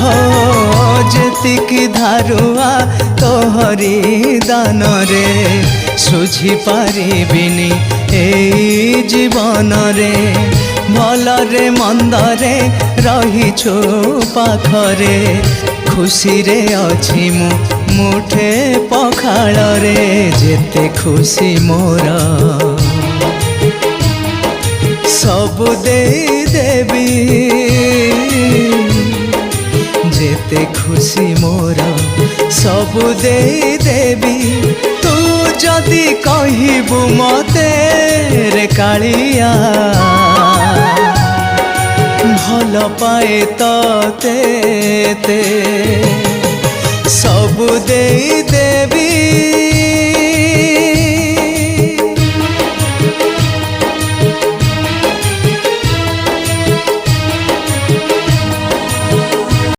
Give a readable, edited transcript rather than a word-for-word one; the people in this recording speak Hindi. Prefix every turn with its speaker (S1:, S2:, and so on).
S1: हो जेतिकी धारुआ तोहरी दान रे सुझी पारिबिनी एई जीवन रे भलरे मंदरे रहिछु पाखरे खुशी रे अछि मु मुठे पखाल रे जेते खुशी मोर सब दे देवी जेते खुशी मोर सब दे देवी तू जदि कहबू मते रे कालिया भल पाए ते सब दे देवी।